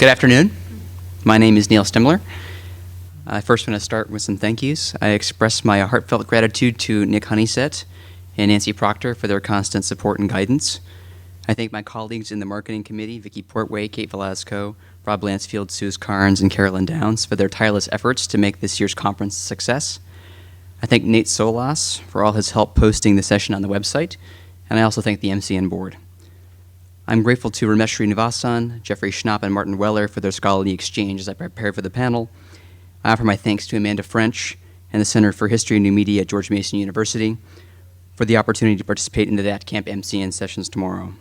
Good afternoon. My name is Neil Stimler. I first want to start with some thank yous. I express my heartfelt gratitude to Nick Honeysett and Nancy Proctor for their constant support and guidance. I thank my colleagues in the marketing committee, Vicki Portway, Kate Velasco, Rob Lansfield, Suze Carnes, and Carolyn Downs for their tireless efforts to make this year's conference a success. I thank Nate Solas for all his help posting the session on the website, and I also thank the MCN board. I'm grateful to Ramesh Srinivasan, Jeffrey Schnapp, and Martin Weller for their scholarly exchange as I prepared for the panel. I offer my thanks to Amanda French and the Center for History and New Media at George Mason University for the opportunity to participate in the Dat Camp MCN sessions tomorrow.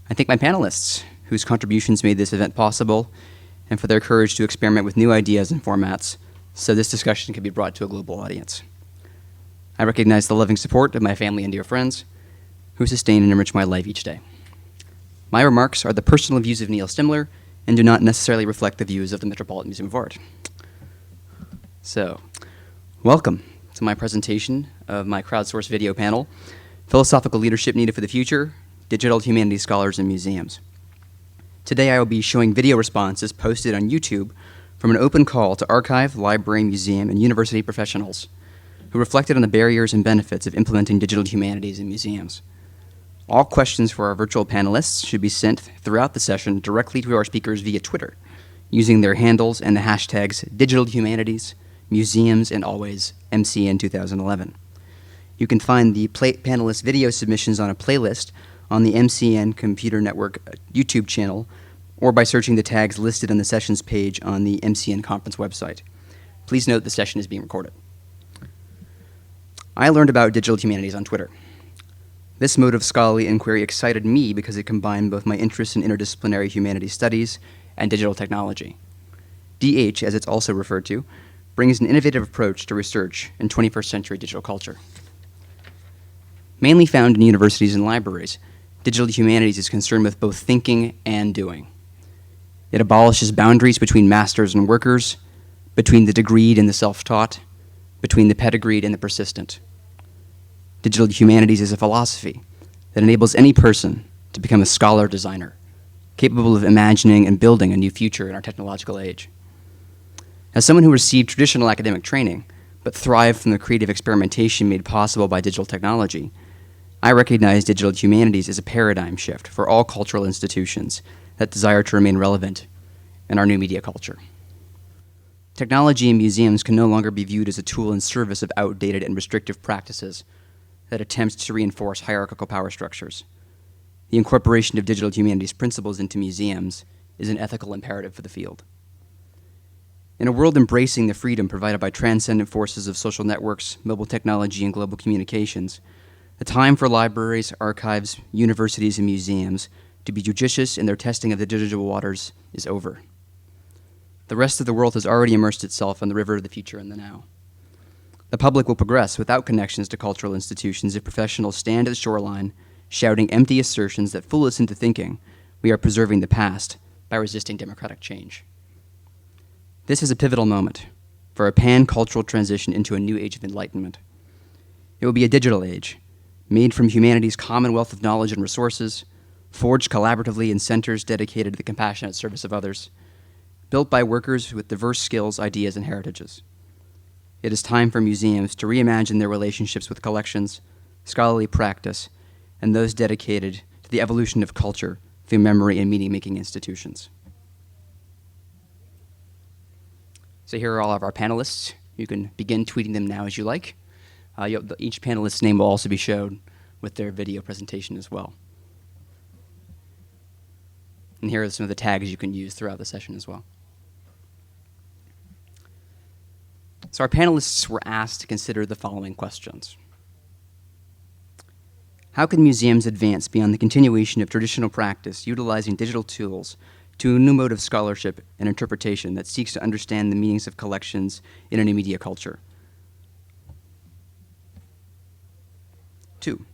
I thank my panelists, whose contributions made this event possible, and for their courage to experiment with new ideas and formats so this discussion can be brought to a global audience. I recognize the loving support of my family and dear friends who sustain and enrich my life each day. My remarks are the personal views of Neil Stimler and do not necessarily reflect the views of the Metropolitan Museum of Art. So, welcome to my presentation of my crowdsourced video panel, Philosophical Leadership Needed for the Future, Digital Humanities Scholars in Museums. Today I will be showing video responses posted on YouTube from an open call to archive, library, museum, and university professionals who reflected on the barriers and benefits of implementing digital humanities in museums. All questions for our virtual panelists should be sent throughout the session directly to our speakers via Twitter, using their handles and the hashtags Digital Humanities, Museums, and always MCN 2011. You can find the panelist video submissions on a playlist on the MCN Computer Network YouTube channel, or by searching the tags listed on the sessions page on the MCN conference website. Please note the session is being recorded. I learned about digital humanities on Twitter. This mode of scholarly inquiry excited me because it combined both my interest in interdisciplinary humanities studies and digital technology. DH, as it's also referred to, brings an innovative approach to research in 21st century digital culture. Mainly found in universities and libraries, digital humanities is concerned with both thinking and doing. It abolishes boundaries between masters and workers, between the degreed and the self-taught, between the pedigreed and the persistent. Digital humanities is a philosophy that enables any person to become a scholar designer, capable of imagining and building a new future in our technological age. As someone who received traditional academic training, but thrived from the creative experimentation made possible by digital technology, I recognize digital humanities as a paradigm shift for all cultural institutions that desire to remain relevant in our new media culture. Technology in museums can no longer be viewed as a tool in service of outdated and restrictive practices that attempts to reinforce hierarchical power structures. The incorporation of digital humanities principles into museums is an ethical imperative for the field. In a world embracing the freedom provided by transcendent forces of social networks, mobile technology, and global communications, the time for libraries, archives, universities, and museums to be judicious in their testing of the digital waters is over. The rest of the world has already immersed itself in the river of the future and the now. The public will progress without connections to cultural institutions if professionals stand at the shoreline, shouting empty assertions that fool us into thinking we are preserving the past by resisting democratic change. This is a pivotal moment for a pan-cultural transition into a new age of enlightenment. It will be a digital age, made from humanity's commonwealth of knowledge and resources, forged collaboratively in centers dedicated to the compassionate service of others, built by workers with diverse skills, ideas, and heritages. It is time for museums to reimagine their relationships with collections, scholarly practice, and those dedicated to the evolution of culture through memory and meaning-making institutions. So here are all of our panelists. You can begin tweeting them now as you like. Each panelist's name will also be shown with their video presentation as well. And here are some of the tags you can use throughout the session as well. So our panelists were asked to consider the following questions. How can museums advance beyond the continuation of traditional practice utilizing digital tools to a new mode of scholarship and interpretation that seeks to understand the meanings of collections in a new media culture? 2,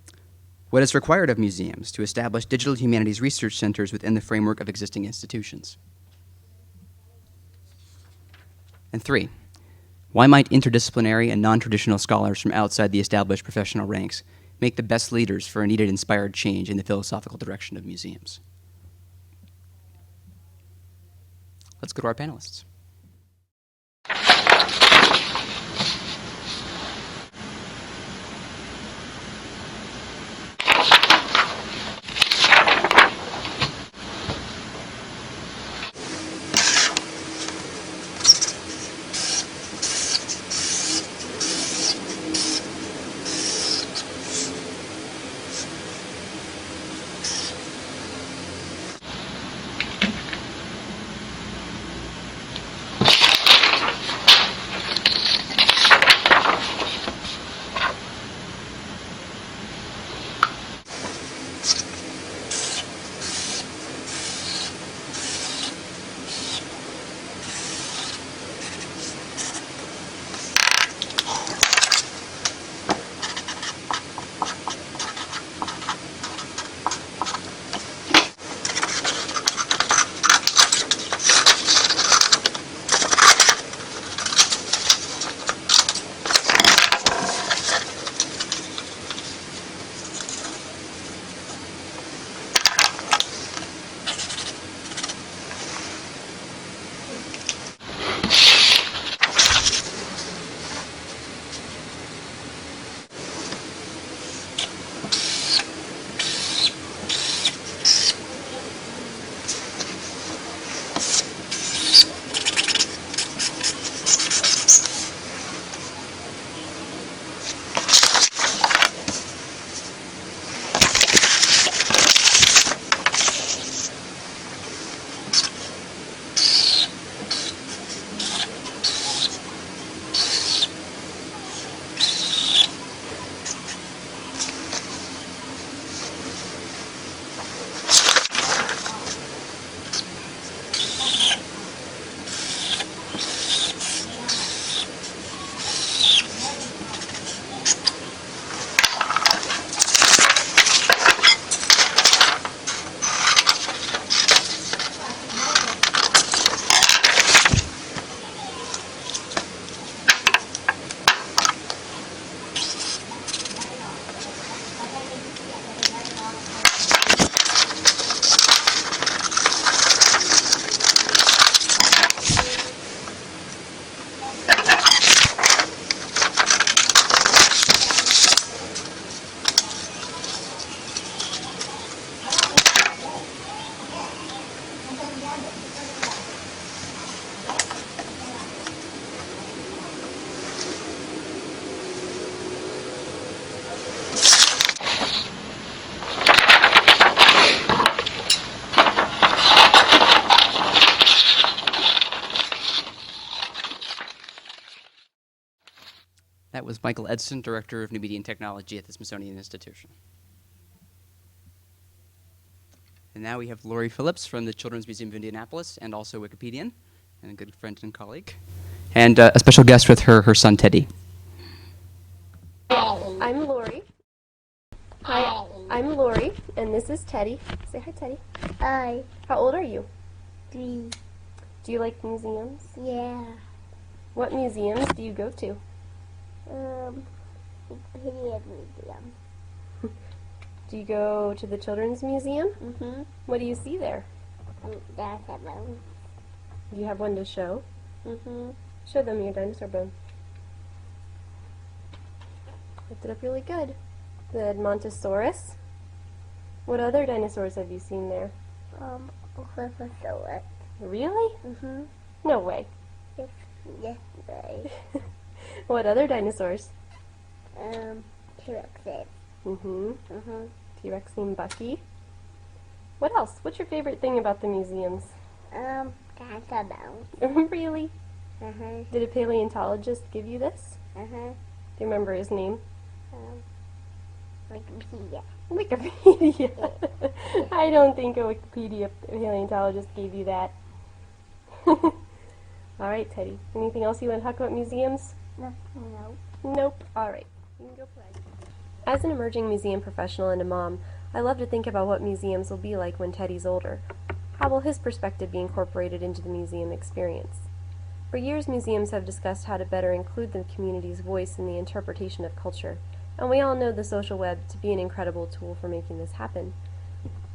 what is required of museums to establish digital humanities research centers within the framework of existing institutions? And 3, why might interdisciplinary and non-traditional scholars from outside the established professional ranks make the best leaders for a needed inspired change in the philosophical direction of museums? let's go to our panelists. That was Michael Edson, Director of New Media and Technology at the Smithsonian Institution. And now we have Lori Phillips from the Children's Museum of Indianapolis and also Wikipedian and a good friend and colleague. And a special guest with her son Teddy. I'm Lori. Hi, I'm Lori, and this is Teddy. Say hi, Teddy. Hi. How old are you? 3. Do you like museums? Yeah. What museums do you go to? Wikipedia Museum. Do you go to the Children's Museum? Mm-hmm. What do you see there? Dinosaur bones. Do you have one to show? Mm-hmm. Show them your dinosaur bone. Lift it up really good. The Edmontosaurus. What other dinosaurs have you seen there? Glyphosaurus. Really? Mm-hmm. No way. Yes, right. What other dinosaurs? T-Rexes. Mm-hmm. Mm-hmm. T-Rex named Bucky. What else? What's your favorite thing about the museums? Dinosaur bones. Really? Uh-huh. Did a paleontologist give you this? Uh-huh. Do you remember his name? Wikipedia. Wikipedia. I don't think a Wikipedia paleontologist gave you that. All right, Teddy. Anything else you want to talk about museums? No. Nope. All right. You can go play. As an emerging museum professional and a mom, I love to think about what museums will be like when Teddy's older. How will his perspective be incorporated into the museum experience? For years, museums have discussed how to better include the community's voice in the interpretation of culture, and we all know the social web to be an incredible tool for making this happen.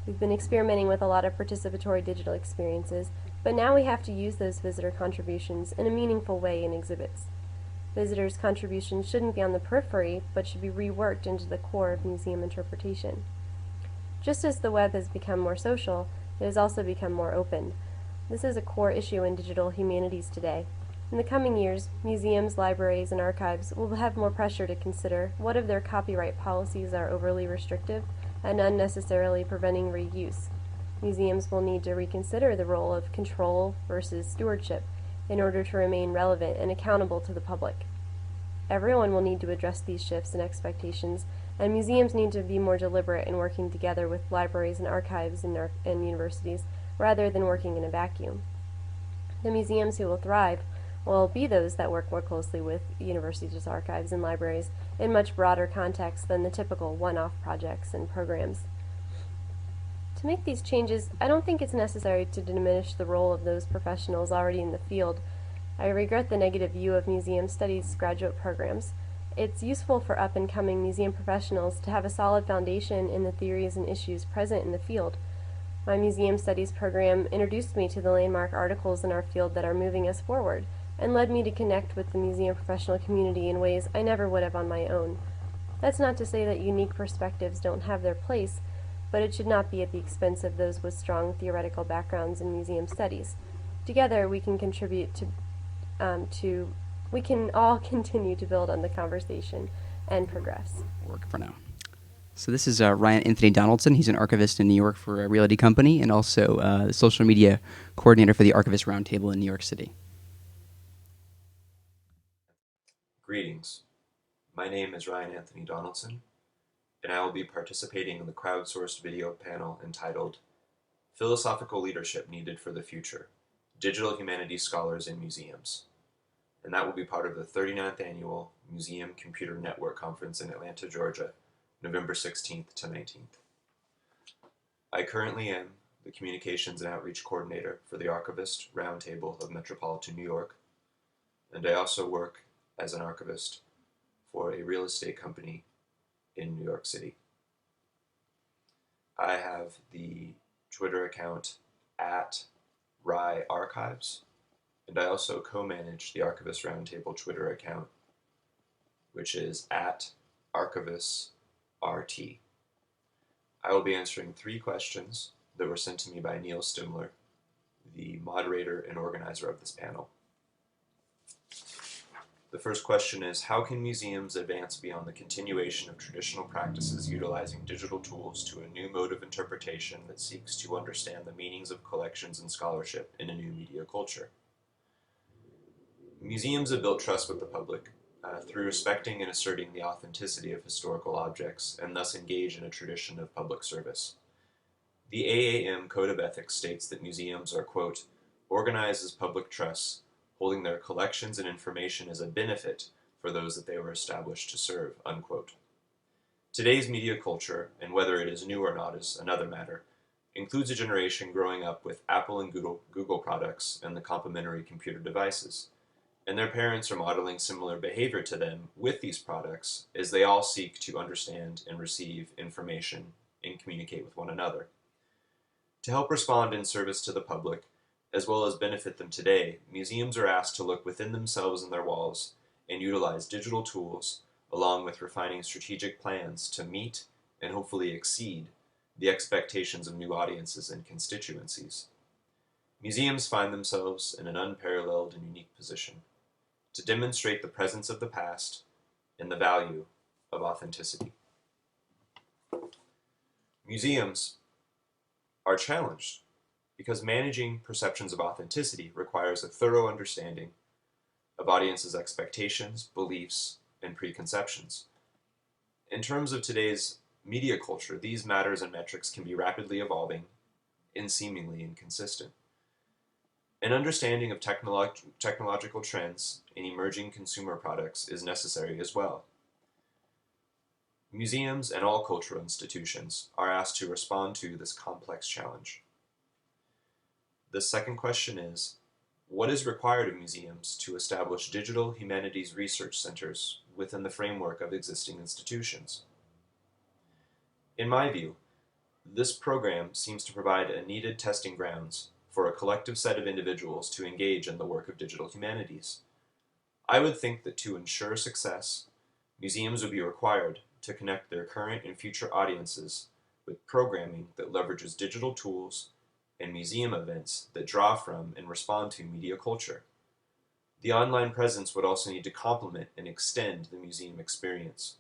We've been experimenting with a lot of participatory digital experiences, But now we have to use those visitor contributions in a meaningful way in exhibits. Visitors' contributions shouldn't be on the periphery, but should be reworked into the core of museum interpretation. Just as the web has become more social, it has also become more open. This is a core issue in digital humanities today. In the coming years, museums, libraries, and archives will have more pressure to consider what of their copyright policies are overly restrictive and unnecessarily preventing reuse. Museums will need to reconsider the role of control versus stewardship in order to remain relevant and accountable to the public. Everyone will need to address these shifts in expectations, and museums need to be more deliberate in working together with libraries and archives and universities rather than working in a vacuum. The museums who will thrive will be those that work more closely with universities' archives and libraries in much broader contexts than the typical one-off projects and programs. To make these changes, I don't think it's necessary to diminish the role of those professionals already in the field. I regret the negative view of museum studies graduate programs. It's useful for up-and-coming museum professionals to have a solid foundation in the theories and issues present in the field. My museum studies program introduced me to the landmark articles in our field that are moving us forward, and led me to connect with the museum professional community in ways I never would have on my own. That's not to say that unique perspectives don't have their place, but it should not be at the expense of those with strong theoretical backgrounds in museum studies. Together, we can contribute we can all continue to build on the conversation and progress. Work for now. So this is Ryan Anthony Donaldson. He's an archivist in New York for a Realty Company and also the social media coordinator for the Archivist Roundtable in New York City. Greetings. My name is Ryan Anthony Donaldson, and I will be participating in the crowdsourced video panel entitled Philosophical Leadership Needed for the Future, Digital Humanities Scholars in Museums. And that will be part of the 39th Annual Museum Computer Network Conference in Atlanta, Georgia, November 16th to 19th. I currently am the Communications and Outreach Coordinator for the Archivist Roundtable of Metropolitan New York, and I also work as an archivist for a real estate company in New York City. I have the Twitter account at Rye Archives, and I also co-manage the Archivist Roundtable Twitter account, which is at ArchivistRT. I will be answering 3 questions that were sent to me by Neil Stimler, the moderator and organizer of this panel. The first question is, how can museums advance beyond the continuation of traditional practices utilizing digital tools to a new mode of interpretation that seeks to understand the meanings of collections and scholarship in a new media culture? Museums have built trust with the public through respecting and asserting the authenticity of historical objects, and thus engage in a tradition of public service. The AAM Code of Ethics states that museums are, quote, organized as public trusts, holding their collections and information as a benefit for those that they were established to serve, unquote. Today's media culture, and whether it is new or not is another matter, includes a generation growing up with Apple and Google products and the complementary computer devices, and their parents are modeling similar behavior to them with these products as they all seek to understand and receive information and communicate with one another. To help respond in service to the public, as well as benefit them today, museums are asked to look within themselves and their walls and utilize digital tools along with refining strategic plans to meet and hopefully exceed the expectations of new audiences and constituencies. Museums find themselves in an unparalleled and unique position to demonstrate the presence of the past and the value of authenticity. Museums are challenged because managing perceptions of authenticity requires a thorough understanding of audiences' expectations, beliefs, and preconceptions. In terms of today's media culture, these matters and metrics can be rapidly evolving and seemingly inconsistent. An understanding of technological trends and emerging consumer products is necessary as well. Museums and all cultural institutions are asked to respond to this complex challenge. The second question is, what is required of museums to establish digital humanities research centers within the framework of existing institutions? In my view, this program seems to provide a needed testing grounds for a collective set of individuals to engage in the work of digital humanities. I would think that to ensure success, museums would be required to connect their current and future audiences with programming that leverages digital tools and museum events that draw from and respond to media culture. The online presence would also need to complement and extend the museum experience.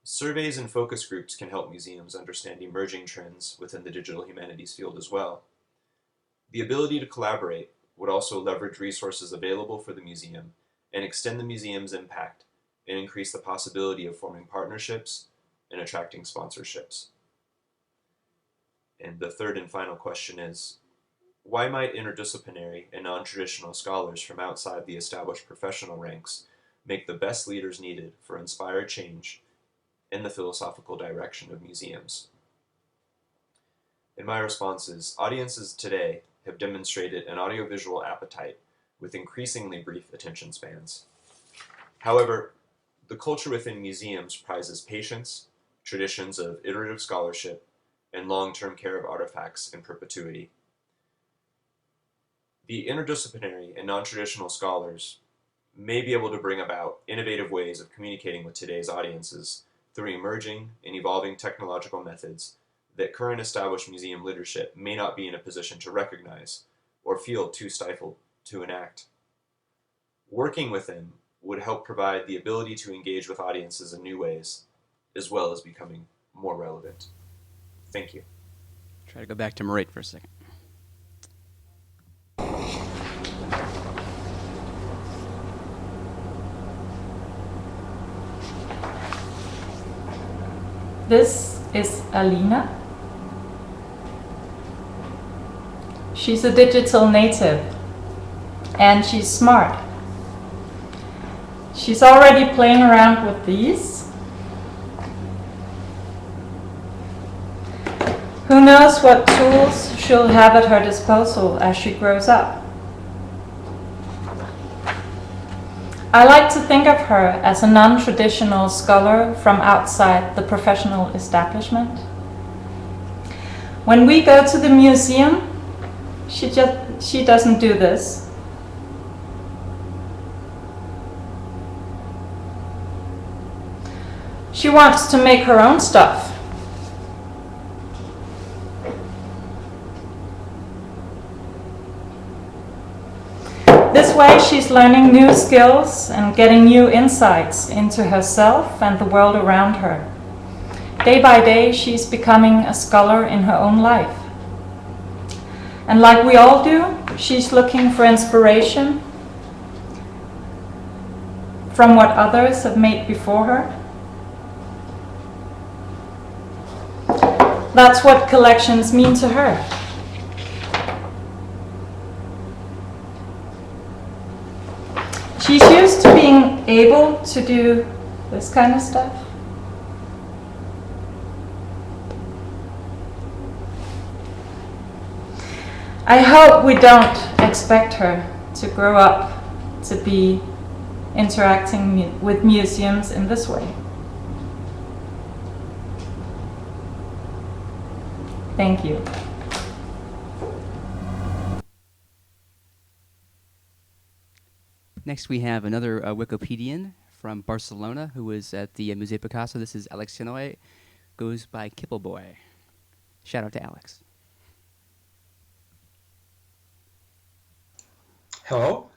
Surveys and focus groups can help museums understand emerging trends within the digital humanities field as well. The ability to collaborate would also leverage resources available for the museum and extend the museum's impact and increase the possibility of forming partnerships and attracting sponsorships. And the third and final question is, why might interdisciplinary and non-traditional scholars from outside the established professional ranks make the best leaders needed for inspired change in the philosophical direction of museums? And my response is, audiences today have demonstrated an audiovisual appetite with increasingly brief attention spans. However, the culture within museums prizes patience, traditions of iterative scholarship, and long-term care of artifacts in perpetuity. The interdisciplinary and non-traditional scholars may be able to bring about innovative ways of communicating with today's audiences through emerging and evolving technological methods that current established museum leadership may not be in a position to recognize or feel too stifled to enact. Working with them would help provide the ability to engage with audiences in new ways, as well as becoming more relevant. Thank you. Try to go back to Marit for a second. This is Alina. She's a digital native and she's smart. She's already playing around with these. Who knows what tools she'll have at her disposal as she grows up. I like to think of her as a non-traditional scholar from outside the professional establishment. When we go to the museum, she doesn't do this. She wants to make her own stuff. This way she's learning new skills and getting new insights into herself and the world around her. Day by day she's becoming a scholar in her own life. And like we all do, she's looking for inspiration from what others have made before her. That's what collections mean to her. She's used to being able to do this kind of stuff. I hope we don't expect her to grow up to be interacting with museums in this way. Thank you. Next, we have another Wikipedian from Barcelona who was at the Musée Picasso. This is Alex Chenoy, goes by Kippleboy. Shout out to Alex. Hello,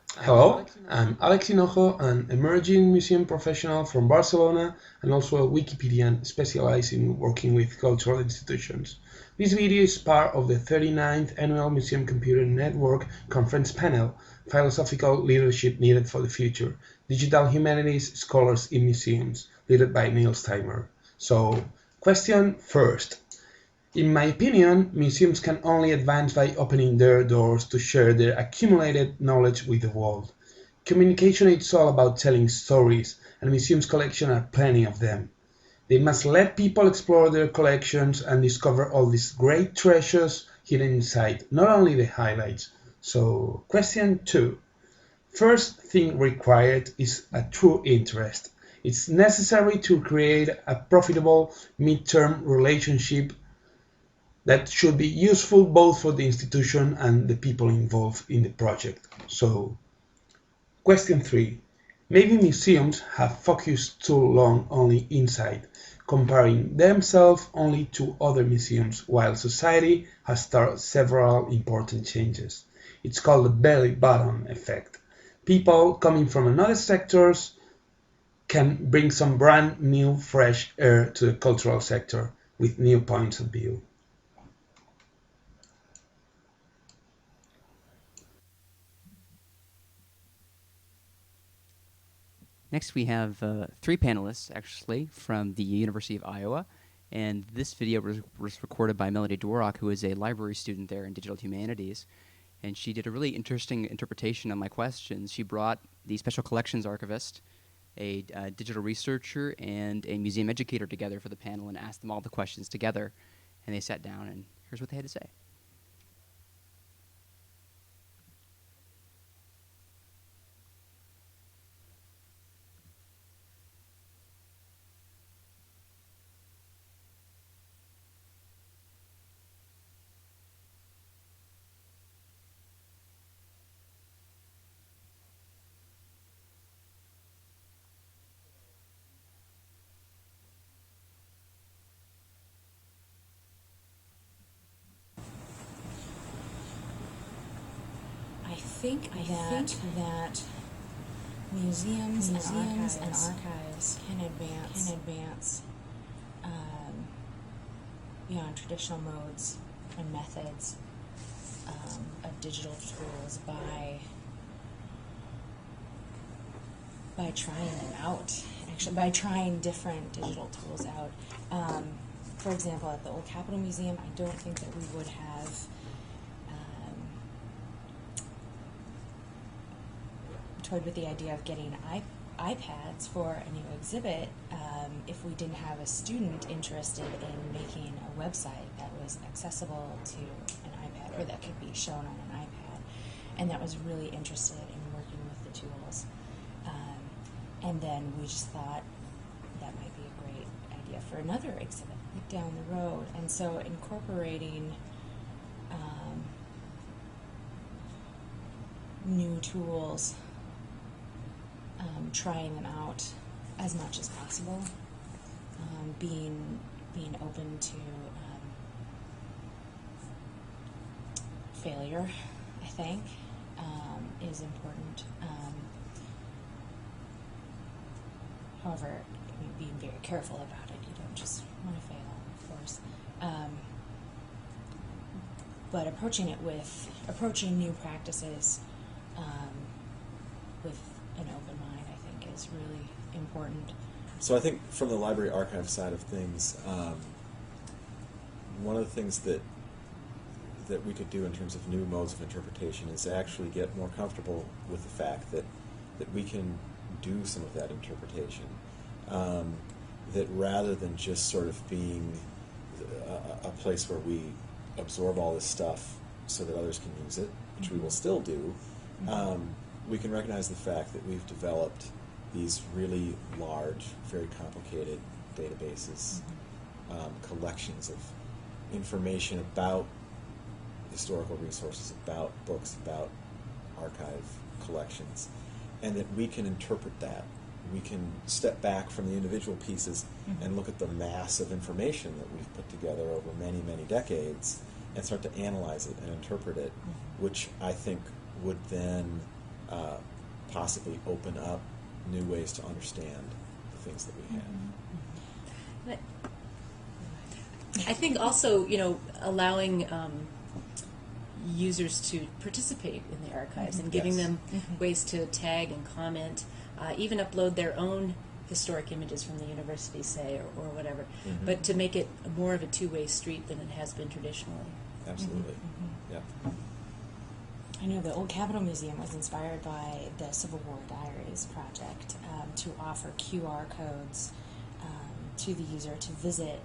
I'm Alex Hinojo, an emerging museum professional from Barcelona and also a Wikipedian specialized in working with cultural institutions. This video is part of the 39th Annual Museum Computer Network Conference Panel, Philosophical Leadership Needed for the Future, Digital Humanities Scholars in Museums, led by Neil Steimer. So, question first. In my opinion, museums can only advance by opening their doors to share their accumulated knowledge with the world. Communication is all about telling stories, and museums' collections are plenty of them. They must let people explore their collections and discover all these great treasures hidden inside, not only the highlights. So, question 2. First thing required is a true interest. It's necessary to create a profitable mid-term relationship that should be useful both for the institution and the people involved in the project. So, question 3. Maybe museums have focused too long only inside, comparing themselves only to other museums, while society has started several important changes. It's called the belly button effect. People coming from another sectors can bring some brand new fresh air to the cultural sector with new points of view. Next, we have 3 panelists, actually, from the University of Iowa. And this video was recorded by Melody Dworak, who is a library student there in digital humanities. And she did a really interesting interpretation of my questions. She brought the special collections archivist, a digital researcher, and a museum educator together for the panel and asked them all the questions together. And they sat down, and here's what they had to say. I think that museums and archives can advance beyond traditional modes and methods of digital tools by trying them out. Actually, by trying different digital tools out. For example, at the Old Capitol Museum, I don't think that we would have toyed with the idea of getting iPads for a new exhibit if we didn't have a student interested in making a website that was accessible to an iPad or that could be shown on an iPad, and that was really interested in working with the tools. And then we just thought that might be a great idea for another exhibit like down the road. And so incorporating new tools, trying them out as much as possible, being open to failure, I think, is important. However, I mean, being very careful about it. You don't just want to fail, of course. But approaching new practices with an open mind, I think, is really important. So I think from the library archive side of things, one of the things that we could do in terms of new modes of interpretation is to actually get more comfortable with the fact that we can do some of that interpretation. That rather than just sort of being a place where we absorb all this stuff so that others can use it, which we will still do, we can recognize the fact that we've developed these really large, very complicated databases, collections of information about historical resources, about books, about archive collections, and that we can interpret that. We can step back from the individual pieces and look at the mass of information that we've put together over many, many decades and start to analyze it and interpret it, which I think would then possibly open up new ways to understand the things that we have. But I think also, allowing users to participate in the archives and giving them ways to tag and comment, even upload their own historic images from the university, say, or whatever, but to make it more of a two-way street than it has been traditionally. Absolutely. Yeah. I know the Old Capitol Museum was inspired by the Civil War Diaries project to offer QR codes to the user to visit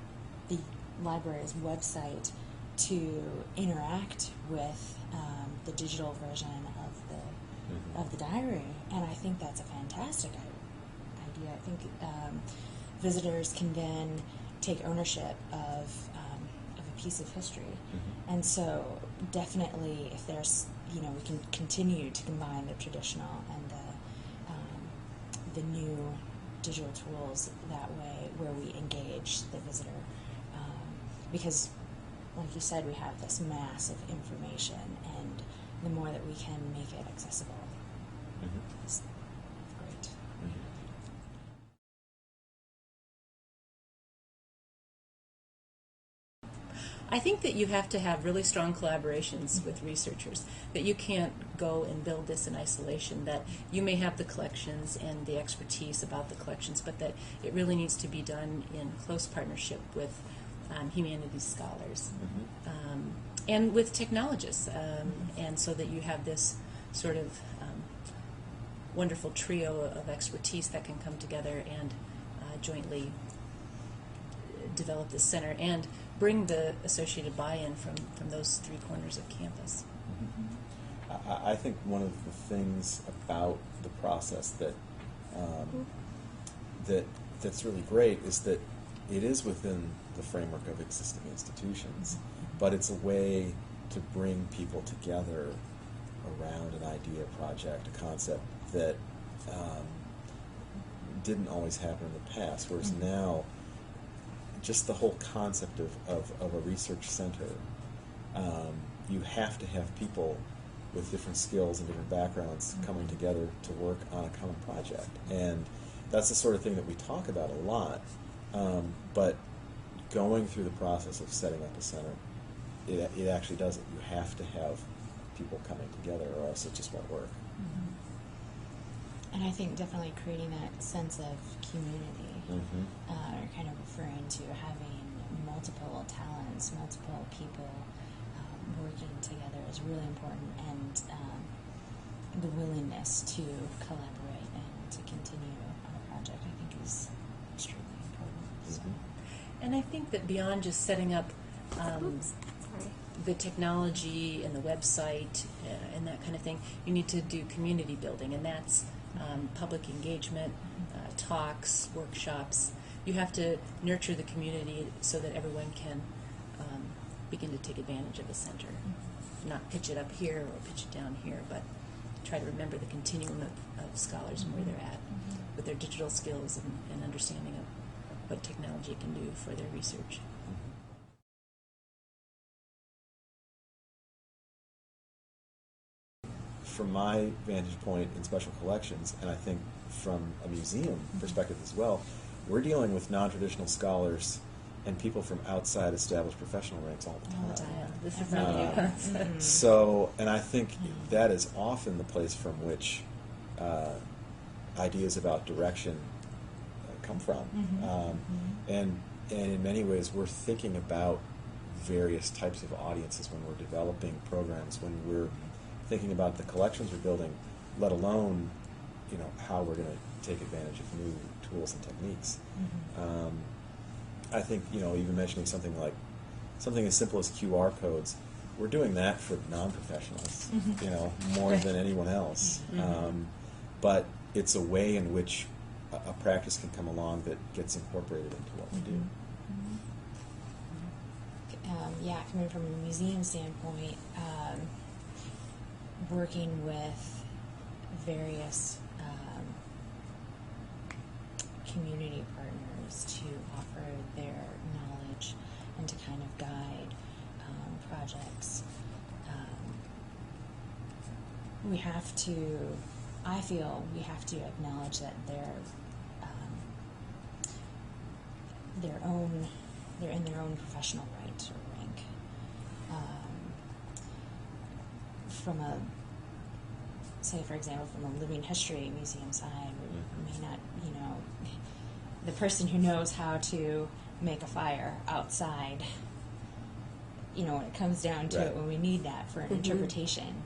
the library's website to interact with the digital version of the diary, and I think that's a fantastic idea. I think visitors can then take ownership of a piece of history. And so definitely if there's, we can continue to combine the traditional and the new digital tools that way, where we engage the visitor. Because, like you said, we have this mass of information, and the more that we can make it accessible is great. I think that you have to have really strong collaborations with researchers, that you can't go and build this in isolation, that you may have the collections and the expertise about the collections, but that it really needs to be done in close partnership with humanities scholars and with technologists, and so that you have this sort of wonderful trio of expertise that can come together and jointly develop this center and bring the associated buy-in from those three corners of campus. I think one of the things about the process that's really great is that it is within the framework of existing institutions, but it's a way to bring people together around an idea, project, a concept that didn't always happen in the past, whereas now just the whole concept of a research center, you have to have people with different skills and different backgrounds coming together to work on a common project. And that's the sort of thing that we talk about a lot, but going through the process of setting up a center, it actually does it. You have to have people coming together, or else it just won't work. And I think definitely creating that sense of community, or kind of referring to having multiple talents, multiple people working together is really important, and the willingness to collaborate and to continue on a project, I think, is extremely important. So. And I think that beyond just setting up the technology and the website and that kind of thing, you need to do community building, and that's public engagement, talks, workshops. You have to nurture the community so that everyone can begin to take advantage of the center. Not pitch it up here or pitch it down here, but try to remember the continuum of scholars and where they're at with their digital skills and understanding of what technology can do for their research. From my vantage point in special collections, and I think from a museum perspective as well, we're dealing with non-traditional scholars and people from outside established professional ranks all the time. This is not new. So, and I think that is often the place from which ideas about direction come from. And in many ways, we're thinking about various types of audiences when we're developing programs, when we're thinking about the collections we're building, let alone, how we're going to take advantage of new tools and techniques. I think, even mentioning something as simple as QR codes, we're doing that for non-professionals, more than anyone else. But it's a way in which a practice can come along that gets incorporated into what we do. Coming from a museum standpoint, working with various community partners to offer their knowledge and to kind of guide projects. I feel we have to acknowledge that they're in their own professional right or rank. From a, say for example, from a living history museum side, we may not, the person who knows how to make a fire outside, when it comes down to it, when we need that for an interpretation,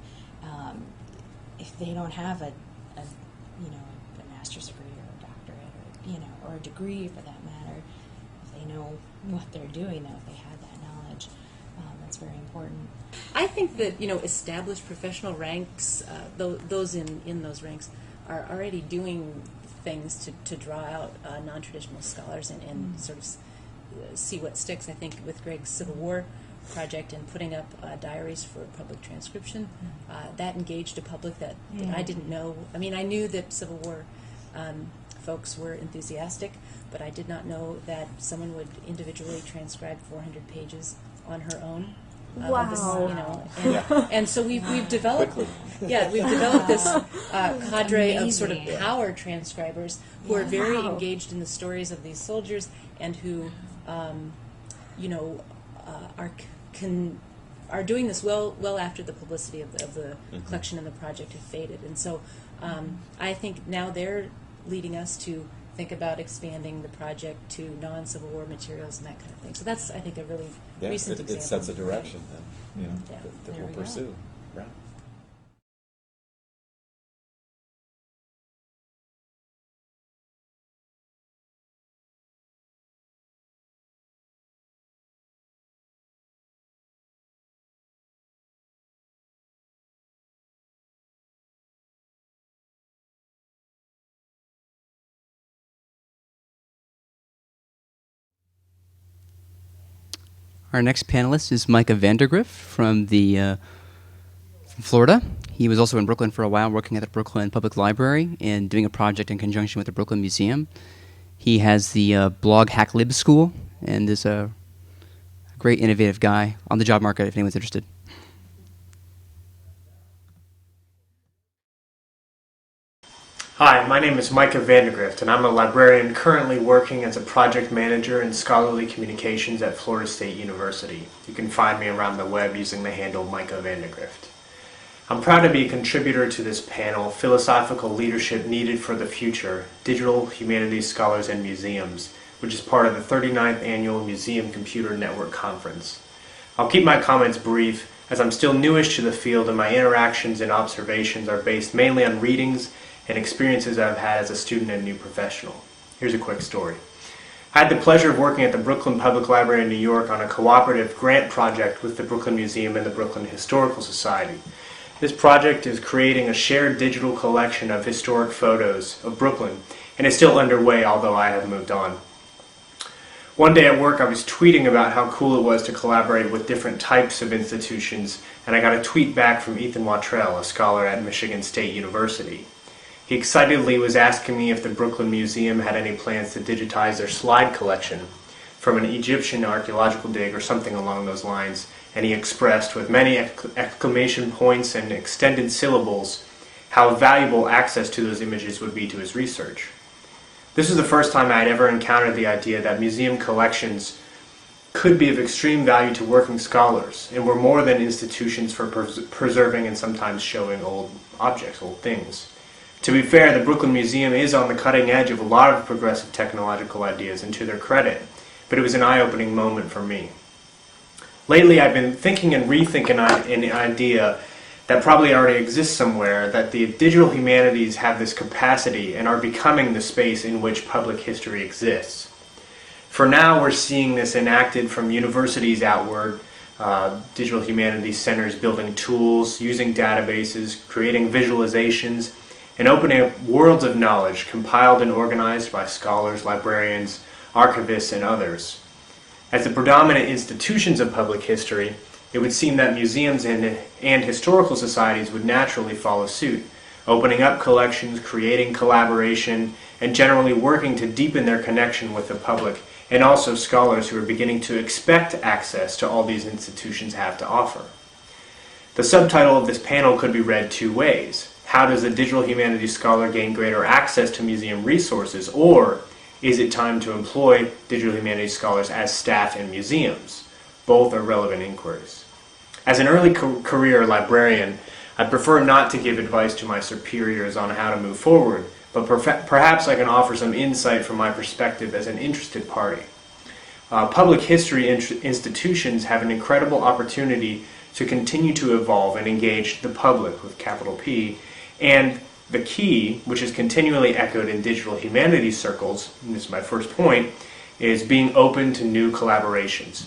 if they don't have a master's degree or a doctorate or a degree for that matter, if they know what they're doing, though, if they have that knowledge, that's very important. I think that established professional ranks, those in those ranks, are already doing things to draw out non-traditional scholars and sort of see what sticks. I think with Greg's Civil War project and putting up diaries for public transcription. That engaged a public that I didn't know. I mean, I knew that Civil War folks were enthusiastic, but I did not know that someone would individually transcribe 400 pages on her own. Wow. And so we've developed we've developed this cadre of sort of power transcribers who are very engaged in the stories of these soldiers and who are doing this well after the publicity of the collection and the project have faded. And so I think now they're leading us to think about expanding the project to non-Civil War materials and that kind of thing. So that's, I think, a really recent example. It sets a direction then, that There we'll we go. pursue. Right. Our next panelist is Micah Vandergrift from from Florida. He was also in Brooklyn for a while, working at the Brooklyn Public Library and doing a project in conjunction with the Brooklyn Museum. He has the blog Hack Lib School and is a great innovative guy on the job market if anyone's interested. Hi, my name is Micah Vandergrift, and I'm a librarian currently working as a project manager in scholarly communications at Florida State University. You can find me around the web using the handle Micah Vandergrift. I'm proud to be a contributor to this panel, Philosophical Leadership Needed for the Future, Digital Humanities Scholars and Museums, which is part of the 39th Annual Museum Computer Network Conference. I'll keep my comments brief, as I'm still newish to the field and my interactions and observations are based mainly on readings and experiences I've had as a student and new professional. Here's a quick story. I had the pleasure of working at the Brooklyn Public Library in New York on a cooperative grant project with the Brooklyn Museum and the Brooklyn Historical Society. This project is creating a shared digital collection of historic photos of Brooklyn, and is still underway, although I have moved on. One day at work I was tweeting about how cool it was to collaborate with different types of institutions, and I got a tweet back from Ethan Wottrell, a scholar at Michigan State University. He excitedly was asking me if the Brooklyn Museum had any plans to digitize their slide collection from an Egyptian archaeological dig or something along those lines, and he expressed with many exclamation points and extended syllables how valuable access to those images would be to his research. This was the first time I had ever encountered the idea that museum collections could be of extreme value to working scholars and were more than institutions for preserving and sometimes showing old objects, old things. To be fair, the Brooklyn Museum is on the cutting edge of a lot of progressive technological ideas, and to their credit, but it was an eye-opening moment for me. Lately, I've been thinking and rethinking an idea that probably already exists somewhere, that the digital humanities have this capacity and are becoming the space in which public history exists. For now, we're seeing this enacted from universities outward, digital humanities centers building tools, using databases, creating visualizations, and opening up worlds of knowledge compiled and organized by scholars, librarians, archivists, and others. As the predominant institutions of public history, it would seem that museums and historical societies would naturally follow suit, opening up collections, creating collaboration, and generally working to deepen their connection with the public, and also scholars who are beginning to expect access to all these institutions have to offer. The subtitle of this panel could be read two ways. How does the digital humanities scholar gain greater access to museum resources, or is it time to employ digital humanities scholars as staff in museums? Both are relevant inquiries. As an early career librarian, I prefer not to give advice to my superiors on how to move forward, but perhaps I can offer some insight from my perspective as an interested party. Public history institutions have an incredible opportunity to continue to evolve and engage the public with capital P, and the key, which is continually echoed in digital humanities circles, and this is my first point, is being open to new collaborations.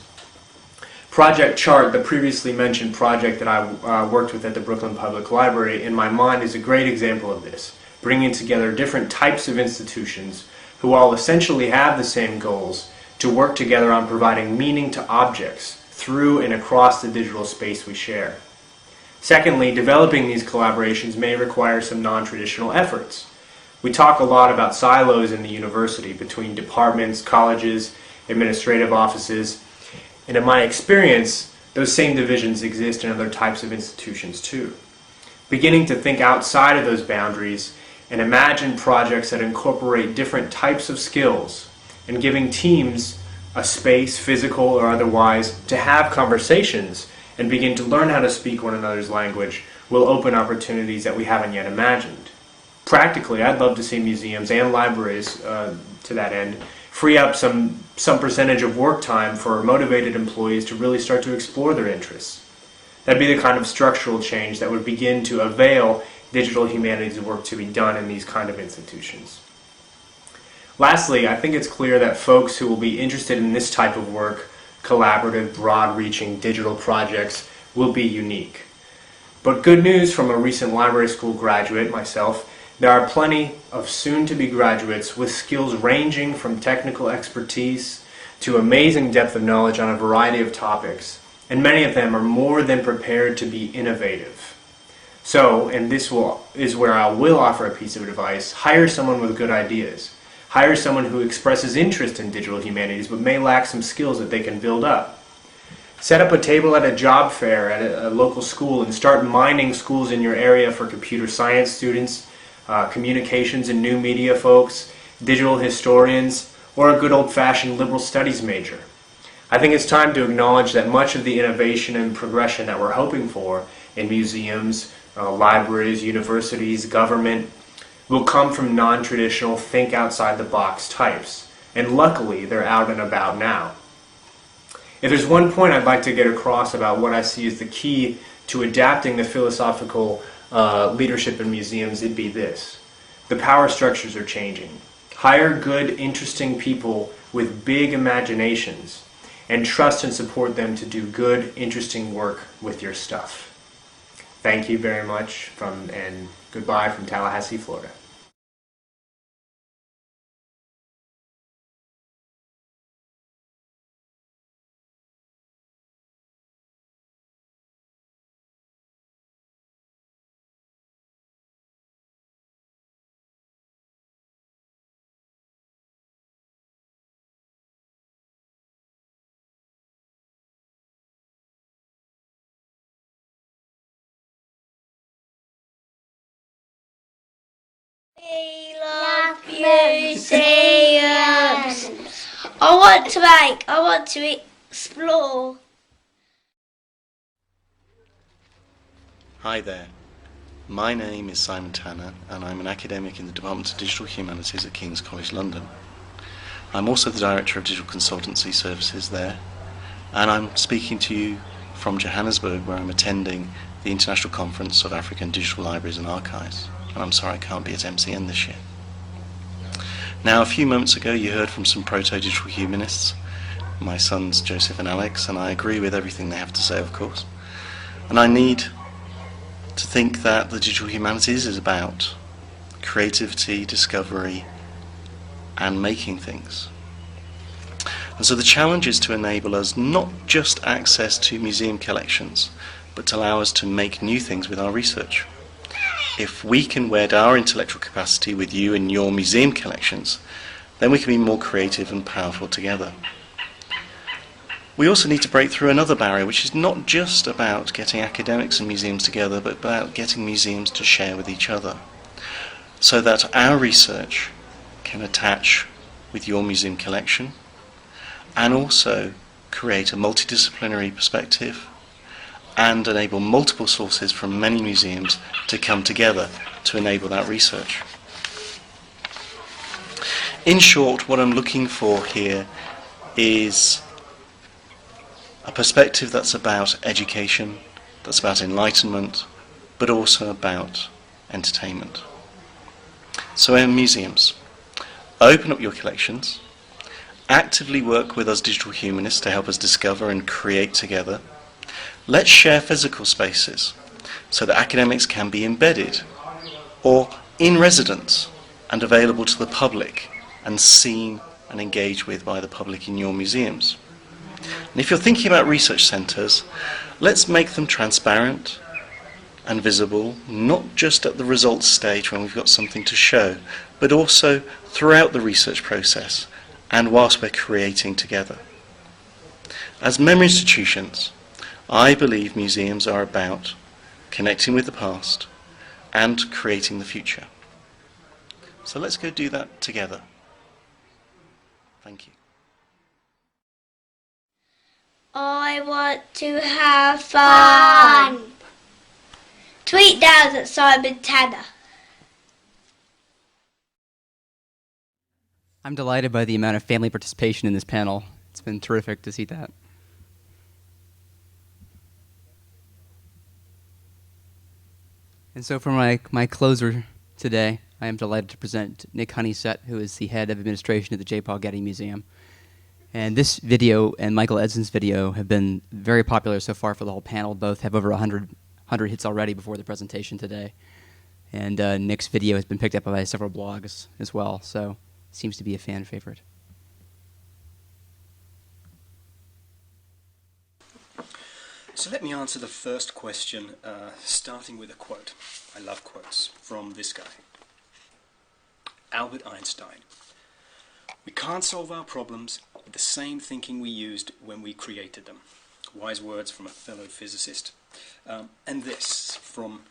Project Chart, the previously mentioned project that I worked with at the Brooklyn Public Library, in my mind is a great example of this, bringing together different types of institutions who all essentially have the same goals to work together on providing meaning to objects through and across the digital space we share. Secondly, developing these collaborations may require some non-traditional efforts. We talk a lot about silos in the university between departments, colleges, administrative offices, and in my experience, those same divisions exist in other types of institutions too. Beginning to think outside of those boundaries and imagine projects that incorporate different types of skills and giving teams a space, physical or otherwise, to have conversations and begin to learn how to speak one another's language will open opportunities that we haven't yet imagined. Practically, I'd love to see museums and libraries, to that end, free up some percentage of work time for motivated employees to really start to explore their interests. That'd be the kind of structural change that would begin to avail digital humanities work to be done in these kind of institutions. Lastly, I think it's clear that folks who will be interested in this type of work, collaborative, broad-reaching digital projects, will be unique. But good news from a recent library school graduate, myself, there are plenty of soon-to-be graduates with skills ranging from technical expertise to amazing depth of knowledge on a variety of topics, and many of them are more than prepared to be innovative. So, and this is where I will offer a piece of advice, hire someone with good ideas. Hire someone who expresses interest in digital humanities but may lack some skills that they can build up. Set up a table at a job fair at a local school and start mining schools in your area for computer science students, communications and new media folks, digital historians, or a good old-fashioned liberal studies major. I think it's time to acknowledge that much of the innovation and progression that we're hoping for in museums, libraries, universities, government, will come from non-traditional, think outside the box types. And luckily, they're out and about now. If there's one point I'd like to get across about what I see as the key to adapting the philosophical leadership in museums, it'd be this. The power structures are changing. Hire good, interesting people with big imaginations and trust and support them to do good, interesting work with your stuff. Thank you very much and goodbye from Tallahassee, Florida. We love museums. I want to explore. Hi there. My name is Simon Tanner and I'm an academic in the Department of Digital Humanities at King's College London. I'm also the Director of Digital Consultancy Services there, and I'm speaking to you from Johannesburg, where I'm attending the International Conference of African Digital Libraries and Archives, and I'm sorry I can't be at MCN this year. Now, a few moments ago you heard from some proto-digital humanists, my sons Joseph and Alex, and I agree with everything they have to say, of course. And I need to think that the digital humanities is about creativity, discovery, and making things. And so the challenge is to enable us not just access to museum collections, but to allow us to make new things with our research. If we can wed our intellectual capacity with you and your museum collections, then we can be more creative and powerful together. We also need to break through another barrier, which is not just about getting academics and museums together, but about getting museums to share with each other, so that our research can attach with your museum collection and also create a multidisciplinary perspective and enable multiple sources from many museums to come together to enable that research. In short, what I'm looking for here is a perspective that's about education, that's about enlightenment, but also about entertainment. So in museums, open up your collections, actively work with us digital humanists to help us discover and create together. Let's share physical spaces so that academics can be embedded or in residence and available to the public and seen and engaged with by the public in your museums. And if you're thinking about research centres, let's make them transparent and visible, not just at the results stage when we've got something to show, but also throughout the research process and whilst we're creating together. As member institutions, I believe museums are about connecting with the past and creating the future. So let's go do that together. Thank you. I want to have fun. Tweet down at Simon Tanner. I'm delighted by the amount of family participation in this panel. It's been terrific to see that. And so for my closer today, I am delighted to present Nick Honeysett, who is the head of administration at the J. Paul Getty Museum. And this video and Michael Edson's video have been very popular so far for the whole panel. Both have over 100 hits already before the presentation today. And Nick's video has been picked up by several blogs as well, so it seems to be a fan favorite. So let me answer the first question, starting with a quote. I love quotes from this guy, Albert Einstein. We can't solve our problems with the same thinking we used when we created them. Wise words from a fellow physicist. And this from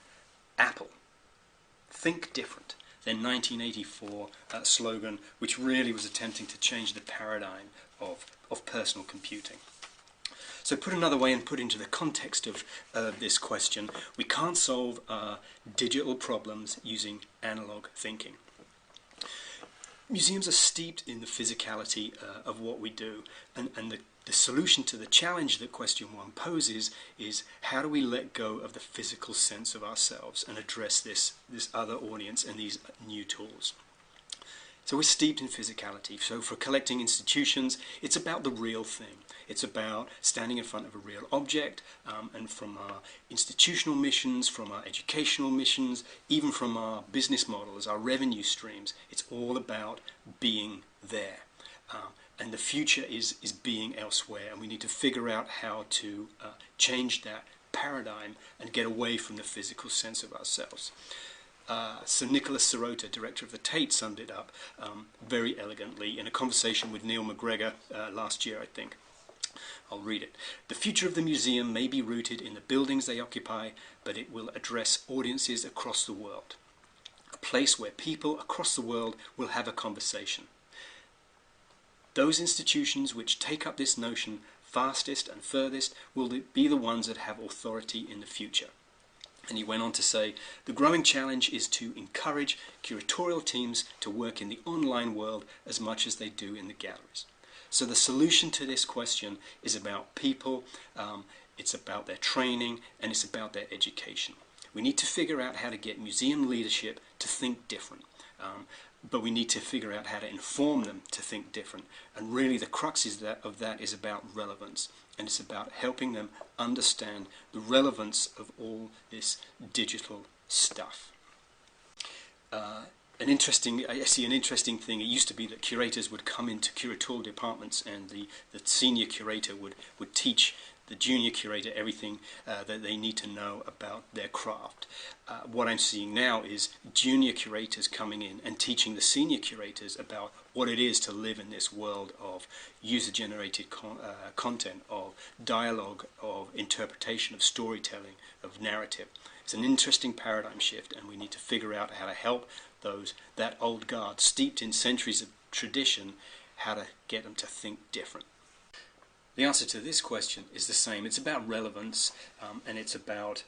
Apple. Think different. Their 1984 slogan, which really was attempting to change the paradigm of personal computing. So put another way and put into the context of this question, we can't solve digital problems using analog thinking. Museums are steeped in the physicality of what we do, and the solution to the challenge that question 1 poses is how do we let go of the physical sense of ourselves and address this other audience and these new tools. So we're steeped in physicality. So for collecting institutions, it's about the real thing. It's about standing in front of a real object, and from our institutional missions, from our educational missions, even from our business models, our revenue streams, it's all about being there. And the future is being elsewhere, and we need to figure out how to change that paradigm and get away from the physical sense of ourselves. Sir Nicholas Sirota, director of the Tate, summed it up very elegantly in a conversation with Neil McGregor last year, I think. I'll read it. The future of the museum may be rooted in the buildings they occupy, but it will address audiences across the world. A place where people across the world will have a conversation. Those institutions which take up this notion fastest and furthest will be the ones that have authority in the future. And he went on to say, the growing challenge is to encourage curatorial teams to work in the online world as much as they do in the galleries. So the solution to this question is about people, it's about their training, and it's about their education. We need to figure out how to get museum leadership to think different. But we need to figure out how to inform them to think different. And really the crux of that is about relevance. And it's about helping them understand the relevance of all this digital stuff. I see an interesting thing. It used to be that curators would come into curatorial departments and the senior curator would teach the junior curator everything that they need to know about their craft. What I'm seeing now is junior curators coming in and teaching the senior curators about what it is to live in this world of user-generated content, of dialogue, of interpretation, of storytelling, of narrative. It's an interesting paradigm shift, and we need to figure out how to help that old guard, steeped in centuries of tradition, how to get them to think different. The answer to this question is the same. It's about relevance, and it's about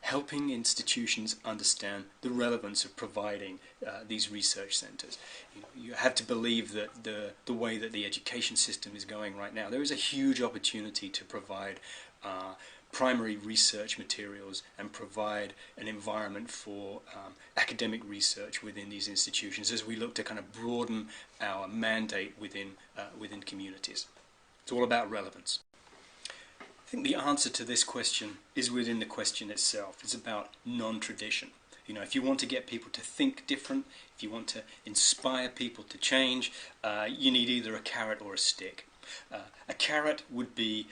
helping institutions understand the relevance of providing these research centres. You have to believe that the way that the education system is going right now, there is a huge opportunity to provide primary research materials and provide an environment for academic research within these institutions as we look to kind of broaden our mandate within communities. It's all about relevance. I think the answer to this question is within the question itself. It's about non-tradition. If you want to get people to think different, if you want to inspire people to change, you need either a carrot or a stick. A carrot would be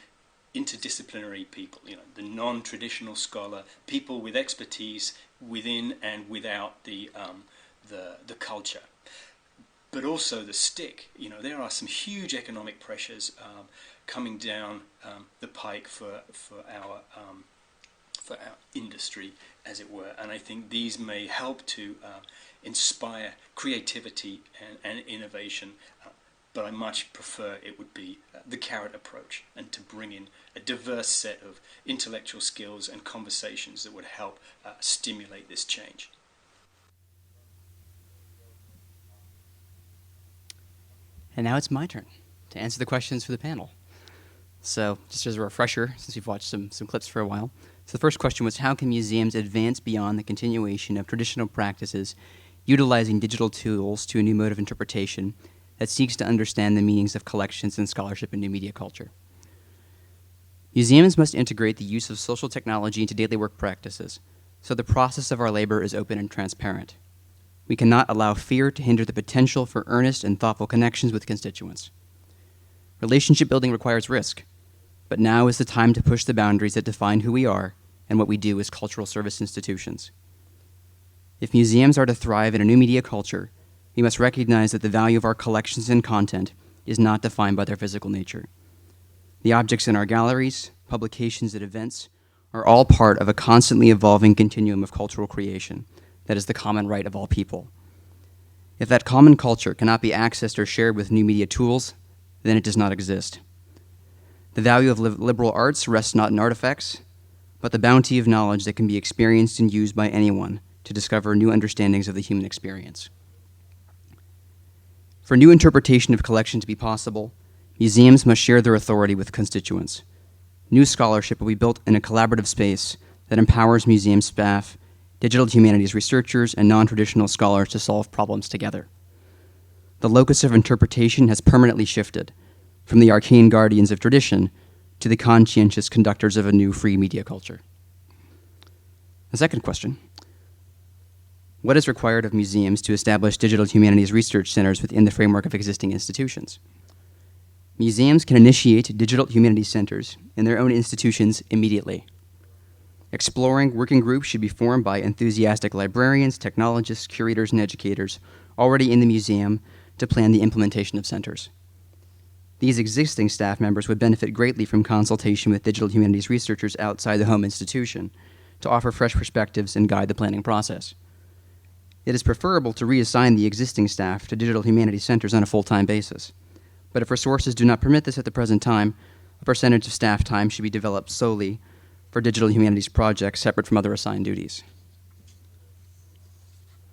interdisciplinary people, the non-traditional scholar, people with expertise within and without the culture. But also the stick, there are some huge economic pressures coming down the pike for our industry, as it were, and I think these may help to inspire creativity and innovation. But I much prefer it would be the carrot approach, and to bring in a diverse set of intellectual skills and conversations that would help stimulate this change. And now it's my turn to answer the questions for the panel. So just as a refresher, since we've watched some clips for a while, so the first question was, how can museums advance beyond the continuation of traditional practices, utilizing digital tools to a new mode of interpretation that seeks to understand the meanings of collections and scholarship in new media culture? Museums must integrate the use of social technology into daily work practices, so the process of our labor is open and transparent. We cannot allow fear to hinder the potential for earnest and thoughtful connections with constituents. Relationship building requires risk, but now is the time to push the boundaries that define who we are and what we do as cultural service institutions. If museums are to thrive in a new media culture, we must recognize that the value of our collections and content is not defined by their physical nature. The objects in our galleries, publications, and events are all part of a constantly evolving continuum of cultural creation that is the common right of all people. If that common culture cannot be accessed or shared with new media tools, then it does not exist. The value of liberal arts rests not in artifacts, but the bounty of knowledge that can be experienced and used by anyone to discover new understandings of the human experience. For new interpretation of collection to be possible, museums must share their authority with constituents. New scholarship will be built in a collaborative space that empowers museum staff, digital humanities researchers, and non-traditional scholars to solve problems together. The locus of interpretation has permanently shifted from the arcane guardians of tradition to the conscientious conductors of a new free media culture. The second question: what is required of museums to establish digital humanities research centers within the framework of existing institutions? Museums can initiate digital humanities centers in their own institutions immediately. Exploring working groups should be formed by enthusiastic librarians, technologists, curators, and educators already in the museum to plan the implementation of centers. These existing staff members would benefit greatly from consultation with digital humanities researchers outside the home institution to offer fresh perspectives and guide the planning process. It is preferable to reassign the existing staff to digital humanities centers on a full-time basis, but if resources do not permit this at the present time, a percentage of staff time should be developed solely for digital humanities projects separate from other assigned duties.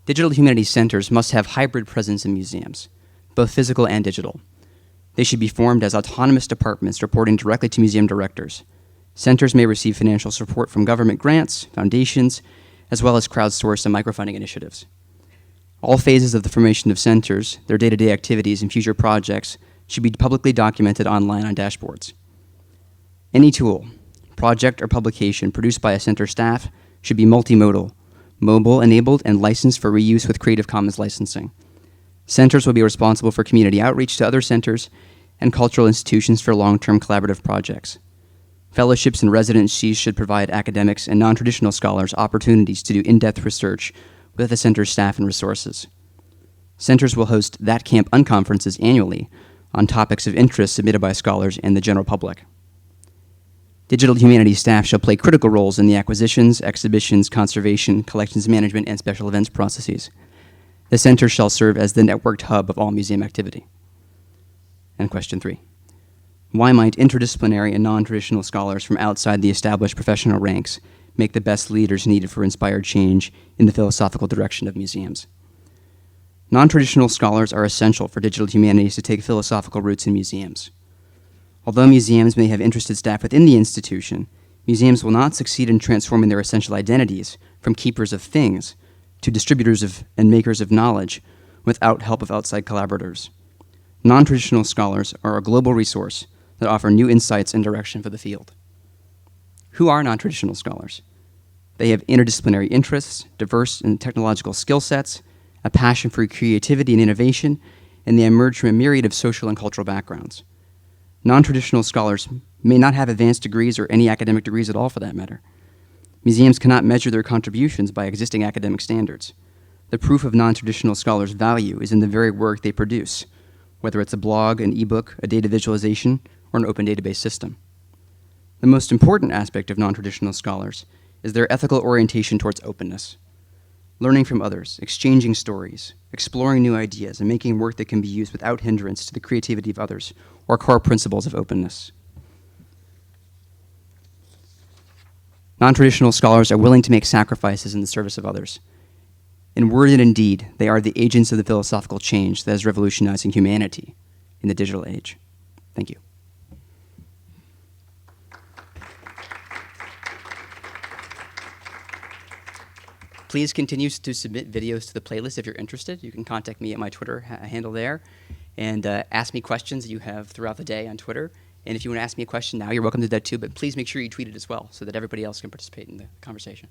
Digital humanities centers must have hybrid presence in museums, both physical and digital. They should be formed as autonomous departments reporting directly to museum directors. Centers may receive financial support from government grants, foundations, as well as crowdsourced and microfunding initiatives. All phases of the formation of centers, their day-to-day activities, and future projects should be publicly documented online on dashboards. Any tool, project, or publication produced by a center staff should be multimodal, mobile-enabled, and licensed for reuse with Creative Commons licensing. Centers will be responsible for community outreach to other centers and cultural institutions for long-term collaborative projects. Fellowships and residencies should provide academics and non-traditional scholars opportunities to do in-depth research with the center's staff and resources. Centers will host That Camp unconferences annually on topics of interest submitted by scholars and the general public. Digital humanities staff shall play critical roles in the acquisitions, exhibitions, conservation, collections management, and special events processes. The center shall serve as the networked hub of all museum activity. And question 3. Why might interdisciplinary and non-traditional scholars from outside the established professional ranks make the best leaders needed for inspired change in the philosophical direction of museums? Non-traditional scholars are essential for digital humanities to take philosophical roots in museums. Although museums may have interested staff within the institution, museums will not succeed in transforming their essential identities from keepers of things to distributors of and makers of knowledge without help of outside collaborators. Non-traditional scholars are a global resource that offer new insights and direction for the field. Who are non-traditional scholars? They have interdisciplinary interests, diverse and technological skill sets, a passion for creativity and innovation, and they emerge from a myriad of social and cultural backgrounds. Non-traditional scholars may not have advanced degrees or any academic degrees at all for that matter. Museums cannot measure their contributions by existing academic standards. The proof of non-traditional scholars' value is in the very work they produce, whether it's a blog, an ebook, a data visualization, or an open database system. The most important aspect of non-traditional scholars is their ethical orientation towards openness. Learning from others, exchanging stories, exploring new ideas, and making work that can be used without hindrance to the creativity of others are core principles of openness. Non-traditional scholars are willing to make sacrifices in the service of others. In word and in deed, they are the agents of the philosophical change that is revolutionizing humanity in the digital age. Thank you. Please continue to submit videos to the playlist if you're interested. You can contact me at my Twitter handle there and ask me questions that you have throughout the day on Twitter. And if you want to ask me a question now, you're welcome to do that too, but please make sure you tweet it as well so that everybody else can participate in the conversation.